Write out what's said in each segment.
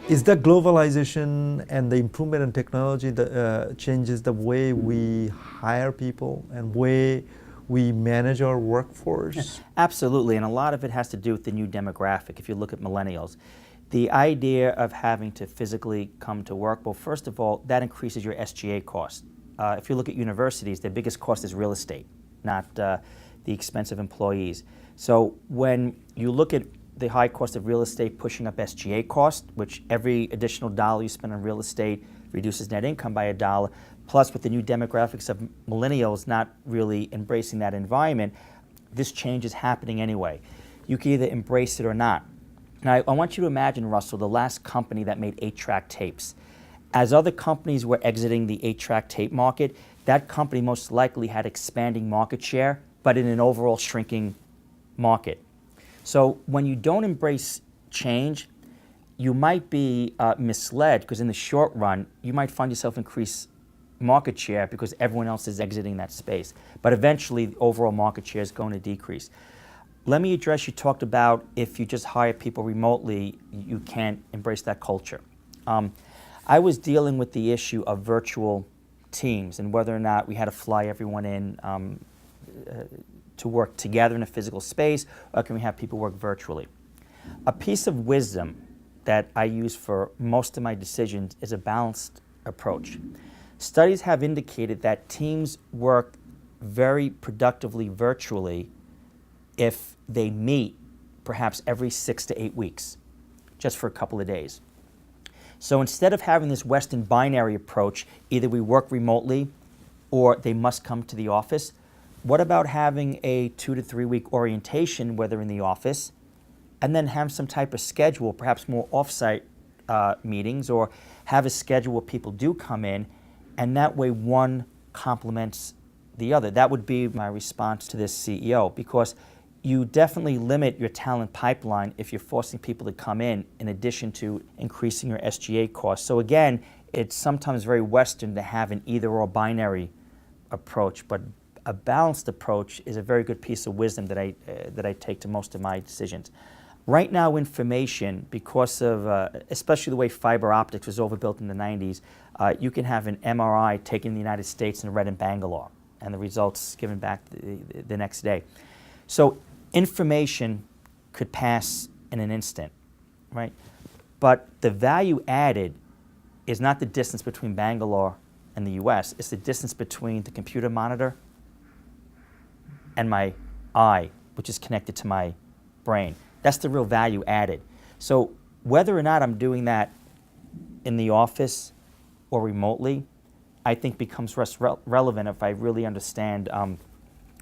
Is the globalization and the improvement in technology that changes the way we hire people and way we manage our workforce? Absolutely, and a lot of it has to do with the new demographic. If you look at millennials, the idea of having to physically come to work, well, first of all, that increases your SGA cost. If you look at universities, their biggest cost is real estate, not the expense of employees. So when you look at the high cost of real estate pushing up SGA cost, which every additional dollar you spend on real estate reduces net income by $1, plus with the new demographics of millennials not really embracing that environment, this change is happening anyway. You can either embrace it or not. Now, I want you to imagine, Russell, the last company that made 8-track tapes. As other companies were exiting the 8-track tape market, that company most likely had expanding market share, but in an overall shrinking market. So when you don't embrace change, you might be misled, because in the short run, you might find yourself increase market share because everyone else is exiting that space. But eventually, the overall market share is going to decrease. Let me address, you talked about if you just hire people remotely, you can't embrace that culture. I was dealing with the issue of virtual teams and whether or not we had to fly everyone in to work together in a physical space, or can we have people work virtually? A piece of wisdom that I use for most of my decisions is a balanced approach. Studies have indicated that teams work very productively virtually if they meet perhaps every 6 to 8 weeks, just for a couple of days. So instead of having this Western binary approach, either we work remotely or they must come to the office, what about having a 2 to 3 week orientation where they're in the office, and then have some type of schedule, perhaps more off-site meetings, or have a schedule where people do come in, and that way one complements the other. That would be my response to this CEO, because you definitely limit your talent pipeline if you're forcing people to come in addition to increasing your SGA costs. So again, it's sometimes very Western to have an either-or binary approach, but a balanced approach is a very good piece of wisdom that I take to most of my decisions. Right now, information, because of especially the way fiber optics was overbuilt in the 90s, you can have an MRI taken in the United States and read in Bangalore, and the results given back the next day. So information could pass in an instant, right? But the value added is not the distance between Bangalore and the US, it's the distance between the computer monitor and my eye, which is connected to my brain. That's the real value added. So whether or not I'm doing that in the office or remotely, I think becomes less relevant if I really understand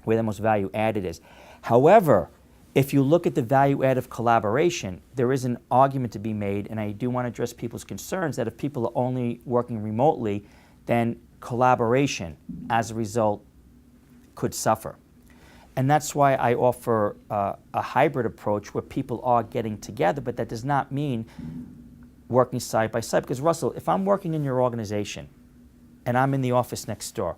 where the most value added is. However, if you look at the value add of collaboration, there is an argument to be made, and I do want to address people's concerns that if people are only working remotely, then collaboration, as a result, could suffer. And that's why I offer a hybrid approach where people are getting together, but that does not mean working side by side. Because Russell, if I'm working in your organization and I'm in the office next door,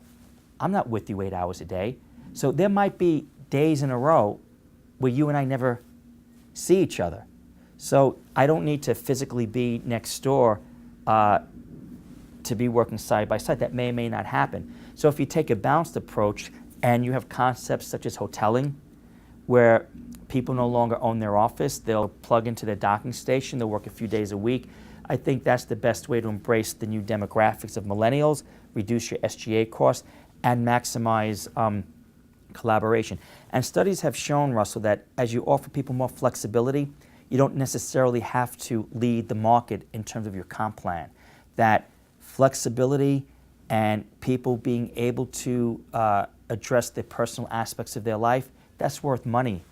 I'm not with you 8 hours a day. So there might be days in a row where you and I never see each other. So I don't need to physically be next door to be working side by side. That may or may not happen. So if you take a balanced approach, and you have concepts such as hoteling, where people no longer own their office, they'll plug into their docking station, they'll work a few days a week. I think that's the best way to embrace the new demographics of millennials, reduce your SGA costs, and maximize collaboration. And studies have shown, Russell, that as you offer people more flexibility, you don't necessarily have to lead the market in terms of your comp plan. That flexibility and people being able to address the personal aspects of their life, that's worth money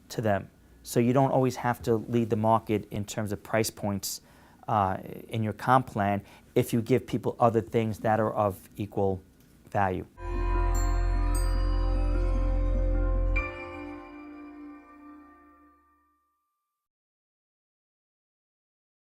to them. So you don't always have to lead the market in terms of price points in your comp plan if you give people other things that are of equal value.